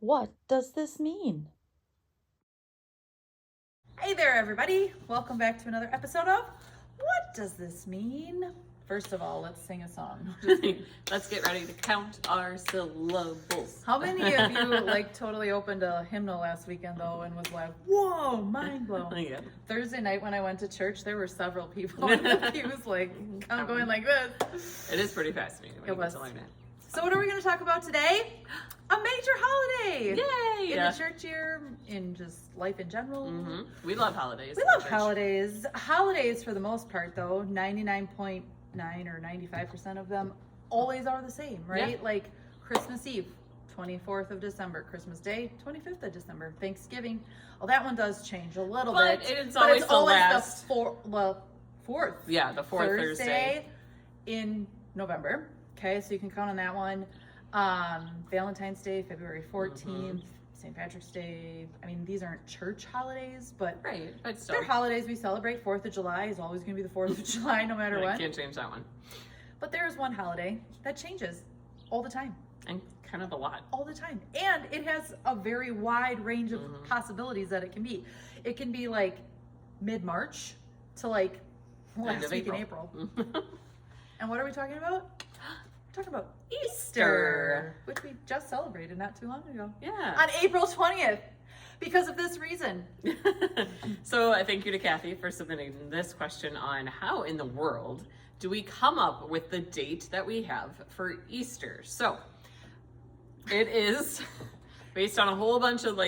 What does this mean? Hey there, everybody. Welcome back to another episode of What Does This Mean? First of all, let's sing a song. Let's get ready to count our syllables. How many of you totally opened a hymnal last weekend though and was like, whoa, mind blown? Yeah. Thursday night when I went to church, there were several people in the pews I'm going like this. It is pretty fascinating when It you was. get to learn it. So what are we going to talk about today? A major holiday. Yay! In the church year, in just life in general. Mm-hmm. We love holidays. We love holidays. Holidays, for the most part, though, 99.9 or 95% of them always are the same, right? Yeah. Like Christmas Eve, 24th of December. Christmas Day, 25th of December. Thanksgiving. Well, that one does change a little But bit. it's always the last. Fourth. Yeah, the fourth Thursday in November. Okay, so you can count on that one. Valentine's Day, February 14th. Mm-hmm. St. Patrick's Day. I mean, these aren't church holidays, but Right, but still. they're holidays we celebrate. 4th of July is always going to be the 4th of July, no matter what. Can't change that one. But there is one holiday that changes all the time. And kind of a lot. All the time. And it has a very wide range of possibilities that it can be. It can be like mid-March to last week in April. And what are we talking about? We're talking about Easter, which we just celebrated not too long ago. Yeah. On April 20th, because of this reason. So thank you to Kathy for submitting this question on how in the world do we come up with the date that we have for Easter. So it is based on a whole bunch of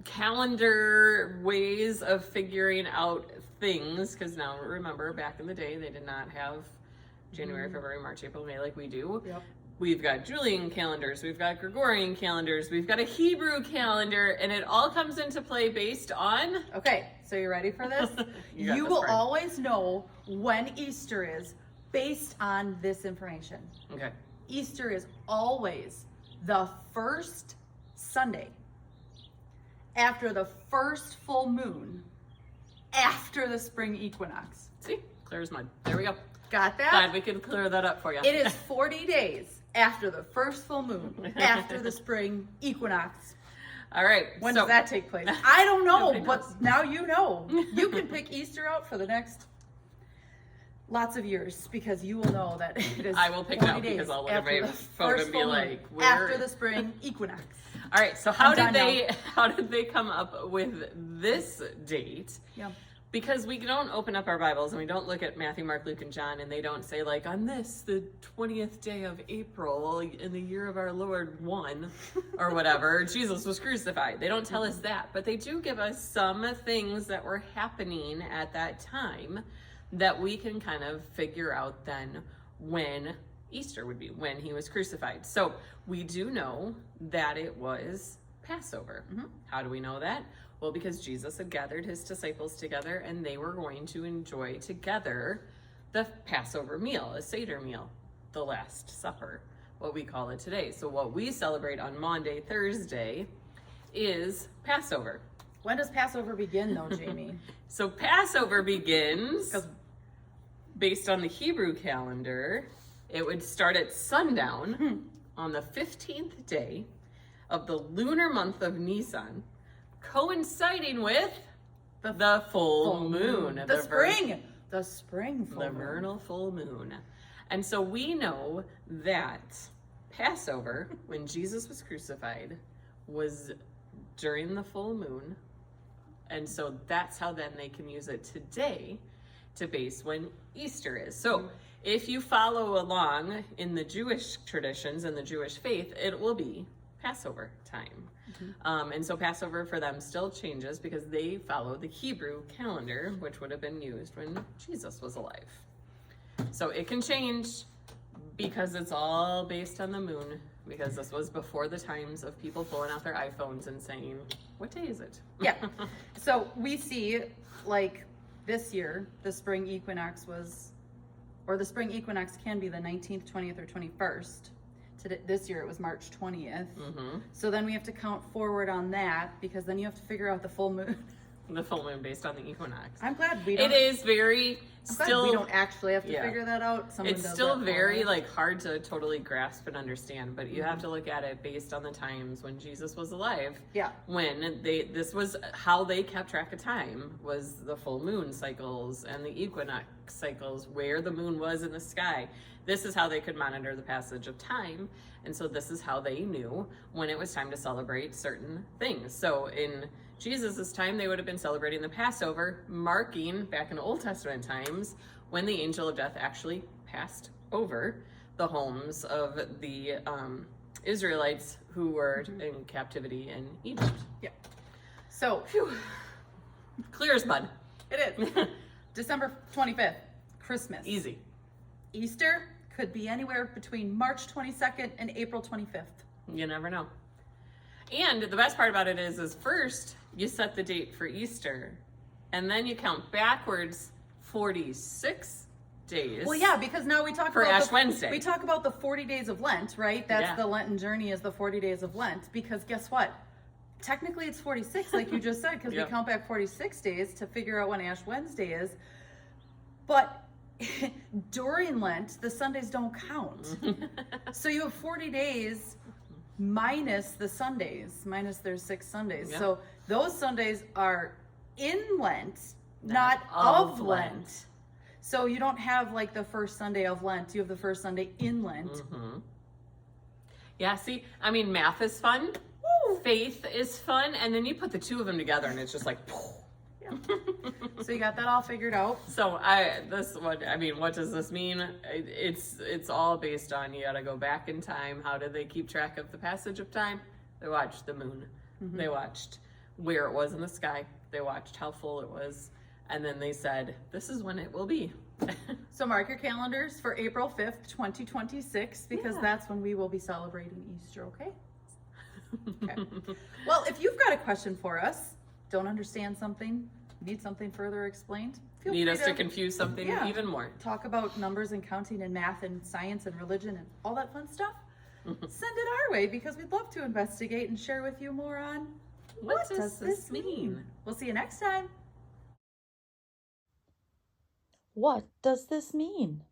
calendar ways of figuring out things, because now remember, back in the day they did not have January, February, March, April, May like we do. Yep. We've got Julian calendars, we've got Gregorian calendars, we've got a Hebrew calendar, and it all comes into play based on... Okay, so you ready for this? You will always know when Easter is based on this information. Okay. Easter is always the first Sunday after the first full moon after the spring equinox. See? Clear as mud. There we go. Got that? Glad we could clear that up for you. It is 40 days after the first full moon, after the spring equinox. All right. When does that take place? I don't know, Nobody but knows. now you know. You can pick Easter out for the next lots of years because you will know that it is I will pick it 40 out days because I'll look at after my the phone first and be full moon, like, where... after the spring equinox. All right, so how I'm did they come up with this date? Yeah. Because we don't open up our Bibles and we don't look at Matthew, Mark, Luke, and John, and they don't say on this, the 20th day of April in the year of our Lord 1 or whatever, Jesus was crucified. They don't tell us that, but they do give us some things that were happening at that time that we can kind of figure out then when Easter would be, when he was crucified. So we do know that it was Passover. Mm-hmm. How do we know that? Well, because Jesus had gathered his disciples together and they were going to enjoy together the Passover meal, a Seder meal, the Last Supper, what we call it today. So what we celebrate on Maundy, Thursday is Passover. When does Passover begin, though, Jamie? So Passover begins, based on the Hebrew calendar, it would start at sundown on the 15th day of the lunar month of Nisan, coinciding with the full moon. The spring full The moon. vernal full moon. And so we know that Passover, when Jesus was crucified, was during the full moon. And so that's how then they can use it today to base when Easter is. So if you follow along in the Jewish traditions and the Jewish faith, it will be Passover time. And so Passover for them still changes because they follow the Hebrew calendar, which would have been used when Jesus was alive. So it can change because it's all based on the moon, because this was before the times of people pulling out their iPhones and saying, what day is it? Yeah. So we see, this year, the spring equinox the spring equinox can be the 19th, 20th, or 21st. This year it was March 20th. Mm-hmm. So then we have to count forward on that because then you have to figure out the full moon. The full moon based on the equinox. I'm glad we don't. It is very I'm glad still we don't actually have to yeah. figure that out. Someone It's does still that for very us. like hard to totally grasp and understand, but you have to look at it based on the times when Jesus was alive. Yeah. When this was how they kept track of time, was the full moon cycles and the equinox cycles, where the moon was in the sky. This is how they could monitor the passage of time, and so this is how they knew when it was time to celebrate certain things. So in Jesus' time, they would have been celebrating the Passover, marking, back in Old Testament times, when the angel of death actually passed over the homes of the Israelites who were in captivity in Egypt. Yeah. So, Clear as mud. it is. December 25th, Christmas. Easy. Easter could be anywhere between March 22nd and April 25th. You never know. And the best part about it is first you set the date for Easter, and then you count backwards 46 days. Well, yeah, because now we talk for about Ash Wednesday. We talk about the 40 days of Lent, right? That's Yeah. the Lenten journey, is the 40 days of Lent. Because guess what? Technically, it's 46, like you just said, because Yep. we count back 46 days to figure out when Ash Wednesday is. But during Lent, the Sundays don't count. So you have 40 days minus the Sundays, minus their 6 Sundays. Yeah. So those Sundays are in Lent, not of of Lent. Lent. So you don't have like the first Sunday of Lent, you have the first Sunday in Lent. Mm-hmm. Yeah, see, I mean, math is fun, faith is fun, and then you put the two of them together and it's just like, Yeah. So you got that all figured out. So what does this mean? It's all based on, you gotta go back in time. How did they keep track of the passage of time? They watched the moon. Mm-hmm. They watched where it was in the sky. They watched how full it was. And then they said, this is when it will be. So mark your calendars for April 5th, 2026, because Yeah. that's when we will be celebrating Easter, okay? Okay. Well, if you've got a question for us, don't understand something, need something further explained, feel Need free us to confuse something Yeah. even more. talk about numbers and counting and math and science and religion and all that fun stuff. Send it our way, because we'd love to investigate and share with you more on What does this mean? We'll see you next time. What does this mean?